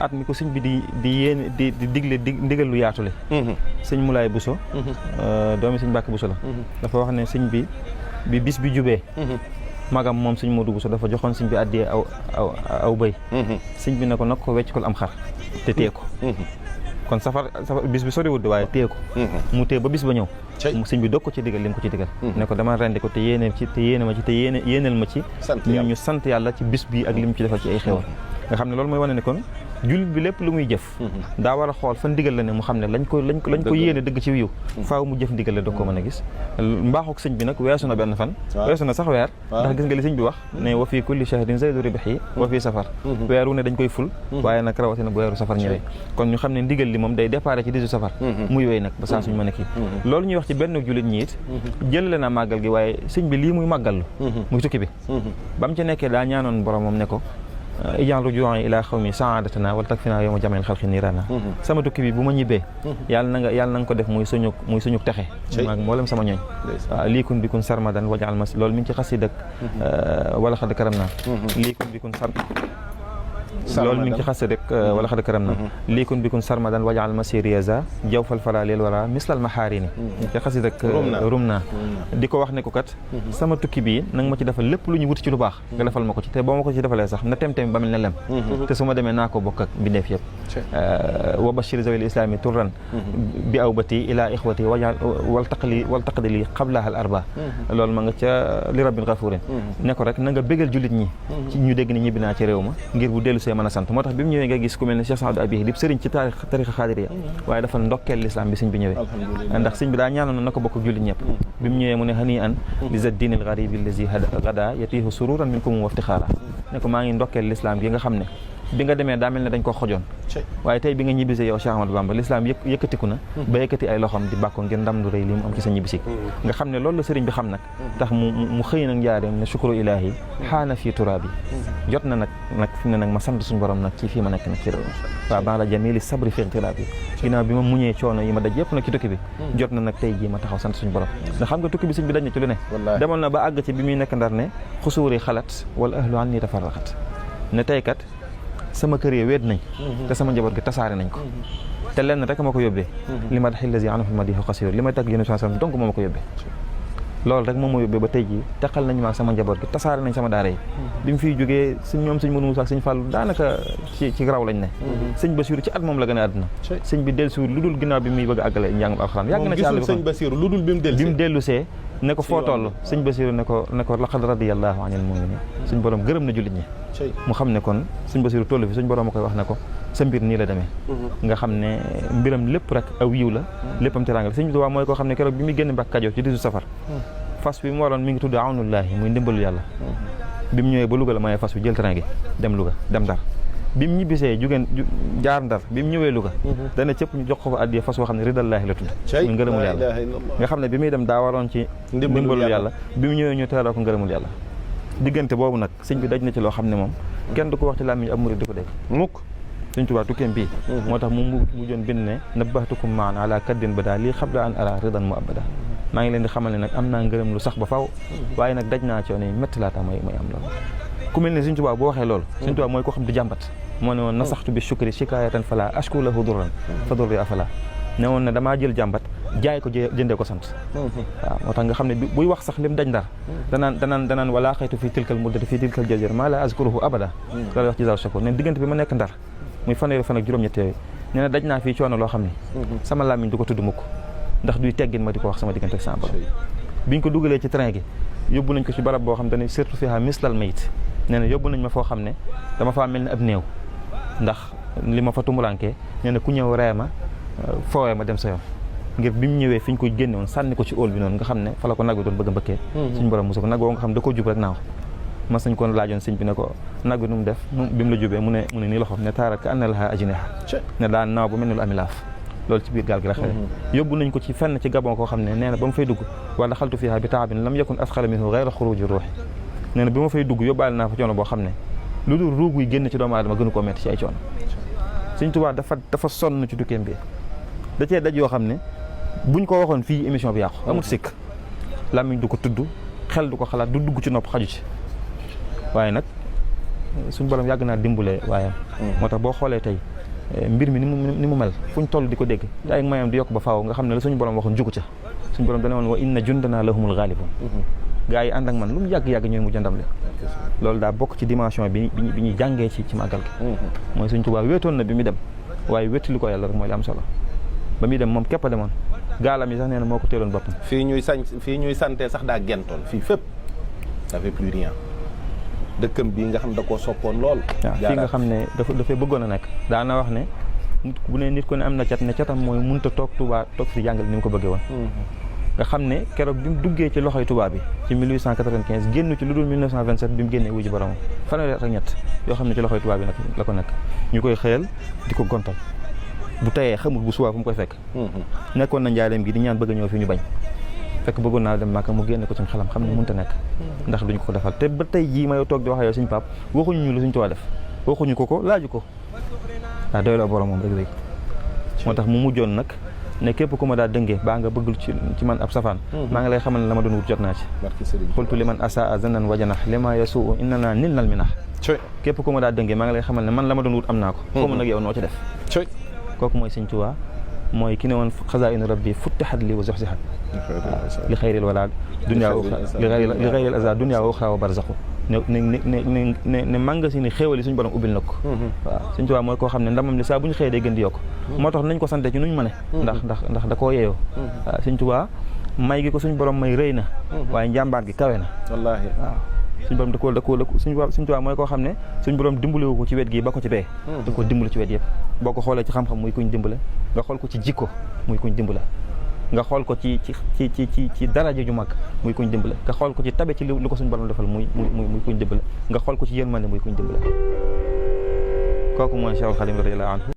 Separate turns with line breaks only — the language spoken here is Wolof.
at mi ko sëñ bi di yéene di digle ndigal lu yaatule sëñ Moulay Bousso doomi sëñ Mbàkke Bousso la dafa wax ne sëñ bi bis bi jubee magam moom sëñ Modou Bousso dafa joxoon sëñ bi addiyee aw bëy sëñ bi ne ko nag ko weccikul am xar te téye ko kon safar bis bi soriwul di waaye téye ko mu téye ba bis ba ñëw sëñ bi doog ko ci digal li mu ko ci digal ne ko dama rendi ko te yéeneel ma ci te yéeneel ma ci ñu sant yàlla ci bis bi ak li mu ci defal ci ay xéwal nga xam ne loolu mooy wane ne kon jullit bi lépp lu muy jëf daa war a xool fa ndigal la ne mu xam ne lañ ko yéene dëgg ci wiiw faaw mu jëf ndigal la doog ko mën a gis mbaaxuk sëñ bi nag weesu na benn fan weesu na sax weer ndax gis nga li sëñ bi wax ne wa fii kulli shahrin zaydu ribhi wa fii safar weer wu ne dañ koy ful waaye nag rawatina bu weeru safar ñëwee kon ñu xam ne ndigal li moom day déparé ci 18 safar muy wéy nag ba saa suñu mën a kii loolu ñuy wax ci benn jullit ñi it jëlale naa màggal gi waaye sëñ bi lii muy màggal muy tukki bi ba mu ci nekkee daa ñaanoon boromam ne ko ijaan rujuwan ila xawmi saadatana wala takfina yow ma jameel xalqi niirana sama tukki bi bu ma ñibbee yàlla na nga ko def muy suñu texe maag mboolem sama ñooñ waaw liikun bikun sarmadan wajal mas loolu mi ngi ci xasidak wala xad karam naa liikun bikun loolu mi ngi ci xase rek wala xad karam na liikun bikun sarmadan wajal masiriasa jaw fal fara leel wara mislal maxaarini ci xasi rek rum naa di ko wax ne ko kat sama tukki bii nanga ma ci defal lépp lu ñu wuti ci lu baax nga defal ma ko ci te boo ma ko ci defalee sax na tem ba mel ne lem te su ma demee naa ko bokk ak bindeef yëpp wa bashir zawil islami turran bi awbati ila ixwati wajal wal taqdi li qablaha al arba loolu ma nga ca li rabbin gafurin ne ko rek na nga bégal jullit ñi ci ñu dégg ni ñibbi naa ci réew ma ngir bu dellu see mën a sant moo tax bi mu ñëwee nga gis ku mel ne Cheikh Saadou Abiy di sëriñ ci tarixa xaadiriya waaye dafa ndokkeel l'islam bi sëñ bi ñëwee ndax sëñ bi daa ñaanoon na ko bokk jullit ñëpp bi mu ñëwee mu ne hani an li za diinil garibi allazi gada yatiihu sururan minkum wa iftixaara ne ko maa ngi ndokkeel l'islam gi nga xam ne bi nga demee daa mel ne dañ ko xojoon waaye tey bi nga ñibbisee yow Cheikh Ahmadou Bamba l'islam yëkkatiku na ba yëkkati ay loxoom di bàkko ngir ndam lu rëy li mu am ci sa ñibbisi nga xam ne loolu la sëriñ bi xam nag tax mu xëy nag njaareem ne shukru ilahi xaana fii turaabi jot na nag fi mu ne nag ma sant suñu borom nag ci fii ma nekk nag ci réew waaw baax la jamili sabri fi ixtiraabi ginnaaw bi ma muñee coono yi ma daj yëpp nag ci tukki bi jot na nag tey jii ma taxaw sant suñu borom ndax xam nga tukki bi sëñ bi daj na ci lu ne demoon na ba àgg ci bi muy nekk ndar ne xusuuri xalat wala ahlu an ni tafarraqat ne tey kat sama kër yi weet nañ te sama njaboot gi tasaare nañ ko te lenn rek ma ko yóbbee li ma daxil lasi anhu madihu xasir li may tagg yéen sallam donc moo ma ko yóbbee loolu rek moom moo yóbbee ba tey jii teqal nañ ma sama njaboot gi tasaare nañ sama daara yi bi mu fiy jógee ñoom sëñ Modou Moussa ak sëñ Fallou daanaka ci raw lañ ne sëñ Bassirou ci at moom la gën a àdduna sëñ bi dellusiwul lu dul ginnaaw bi muy bëgg a àggale njàngum alxuraan yàgg na ci àll bi
sëñ Bassirou lu dul bi mu
dellusee ne ko foo toll sëñ Bassirou ne ko laqad radiyallahu anil mu'minin suñ borom gërëm na jullit ñi mu xam ne kon sëñ Bassirou toll fi suñ borom a koy wax ne ko sa mbir nii la demee nga xam ne mbiram lépp rek aw yiw la léppam teraanga la sëñ Tuubaa mooy koo xam ne keroog bi muy génn Mbàkke Kajoor ci 18 safar fas bi mu waroon mi ngi tudd awnullahi muy ndimbalu yàlla bi mu ñëwee ba Louga la mooy fas bi jël train gi dem Louga dem Ndar bi mu ñibbisee jaar Ndar bi mu ñëwee Louga dana cëpp ñu jox ko fa addiya fas boo xam ne ridallaahi la tudd muy ngërëmul yàlla nga xam ne bi muy dem daa waroon ci ndimbalu yàlla bi mu ñëwee ñu teeroo ko ngërëmul yàlla diggante boobu nag sëñ bi daj na ci loo xam ne moom kenn du ko wax ci làmmiñ ab murid di ko dégg mukk sëñ Tuubaa tukkeem bii moo tax mu mujjoon bind ne nabbahtukum maan ala kaddin bada lii xabla an ara ridan mu abada maa ngi leen di xamal ne nag am naa ngërëm lu sax ba faw waaye nag daj naa coono yi métti laata may am loolu ku mel ne sëñ Tuubaa boo waxee loolu sëñ Tuubaa mooy ko xam du jàmbat moo ne woon nasaxtu bi shukri shikaayatan fala ashku lahu durran fa durri afala ne woon ne damaa jël jàmbat jaay ko jëndee ko sant waaw moo tax nga xam ne buy wax sax lim dañ Ndar danaan wala xaytu fii tilkal muddati fii tilkal jazir maa la azkuruhu abada loolu wax ci zaw shakur ne diggante bi ma nekk Ndar muy fanweeri fan ak juróom-ñett yooyu nee na daj naa fii coono loo xam ne sama làmmiñ du ko tudd mukk ndax duy teggin ma di ko wax sama diggante ak sama borom biñ ko dugalee ci train gi yóbbu nañ ko ci barab boo xam ne surtout fiha mislal mayit nee na yóbbu nañ ma foo xam ne dama faa mel ni ab néew ndax li ma fa tumurankee nee na ku ñëw ree ma foowee ma dem sa yoon ngir bi mu ñëwee fi ñu ko génne woon sànni ko ci óol bi noonu nga xam ne fa la ko nag bi doon bëgg a mbëkkee suñu borom mosu ko nag boo nga xam ne da ko jub rek naaw mas nañ ko laajoon sëñ bi ne ko nag bi nu mu def bi mu la jubee mu ne nii loxo ne taarat ka anna laha ajniha ne daan naaw ba mel ni lu ami laaf loolu ci biir gaal gi la xewe yóbbu nañ ko ci fenn ci Gabon koo xam ne nee na ba mu fay dugg wala xaltu fiha bi taabin lam yakun asxala minhu gayra xuruji ruuxi nee na bi ma fay dugg yóbbaale naa fa coono boo xam ne lu dul ruug yi génn ci doomu aadama gënu koo metti ci ay coono sëñ Tuubaa dafa sonn ci tukkeem bi da cee daj yoo xam ne buñ ko waxoon fii émission bi yàqu amul sikk làmmiñ du ko tudd xel du ko xalaat du dugg ci nopp xaju ci waaye nag suñu borom yàgg naa dimbale waayam moo tax boo xoolee tey mbir mi ni mu mel fu ñu toll di ko dégg te ay mayam di yokk ba faaw nga xam ne la suñu borom waxoon jugu ca suñu borom dana woon wa inna jundana lahumul ghalibun gaa yi ànd ak man lu mu yàgg-yàgg ñooy mujj ndam le loolu daa bokk ci dimension bi ñuy jàngee ci màggal gi mooy Sëñ Tuubaa wéetoon na bi mu dem waaye wéttali ko yàlla rek mooy li am solo ba muy dem moom képp a demoon gaalam yi sax nee na moo ko teeloon boppam
fii ñuy santee sax daa gentoon fii fépp ça fait plus rien dëkkam bii nga xam da koo soppoon lool
waaw fii nga xam ne dafay bëggoon a nekk daana wax ne nit ku ne am na cat ne catam mooy mënut a toog Touba toog fi jàngale ni mu ko bëggee woon nga xam ne keroog bi mu duggee ci loxoy Touba bi ci 1895 génn ci lu dul 1927 bi mu génnee wuji boromam fanweeri at ak ñett yoo xam ne ci loxoy Touba bi nag la ko nekk ñu koy xëyal di ko gontal bu tayee xamul bu subaa fu mu koy fekk nekkoon na njaareem gi di ñaan bëgg a ñëw fi ñu bañ fekk bëggoon naa dem Màkka mu génne ko ci xelam xam ne mënut a nekk ndax duñ ko defal te ba tey jii may toog di wax yow suñ pap waxuñu ñu lu suñ Tuubaa def waxuñu ko laaju ko daa doy la boromam rek léegi moo tax mu mujjoon nag ne képp ku ma daa dëngee baa nga bëggul ci man ab safaan maa ngi lay xamal ne la ma doon wut jot naa ci xultu li man asaa zanan wajanax li ma yasuu inna naa nil nal minax képp ku ma daa dëngee maa ngi lay xamal ne man la ma doon wut am naa ko xawma nag yow noo ci def kooku mooy Sëñ Tuubaa mooy ki ne woon xazaa'inu rabbi futtihat li wa zuhzihat li xayril wala dunya li xayril azaa dunya wa uxraa wa barzaqu ne magasin xéewal yi suñu borom ubbil na ko waaw Sëñ Tuubaa mooy koo xam ne ndamam li saa bu ñu xëyee day gën di yokk moo tax nañ ko sante ci nuñ mëne ndax da koo yeeyoo waaw Sëñ Tuubaa may gi ko suñu borom may rëy na waaye njàmbaar gi kawe na wallaahi waaw suñu borom da koo Sëñ Tuubaa mooy koo xam ne suñu borom dimbaliwu ko ci wet gi ba ko ci bee da ko dimbali ci wet yëpp boo ko xoolee ci xam-xam muy kuñ dimbale nga xool ko ci jikko muy kuñ dimbale nga xool ko ci daraja ju mag muy kuñ dimbale nga xool ko ci tabe ci lu ko suñu borom defal muy kuñ dimbale nga xool ko ci yërmande muy kuñ dimbale kooku mooy Cheikhul Khadim radiyallahu anhu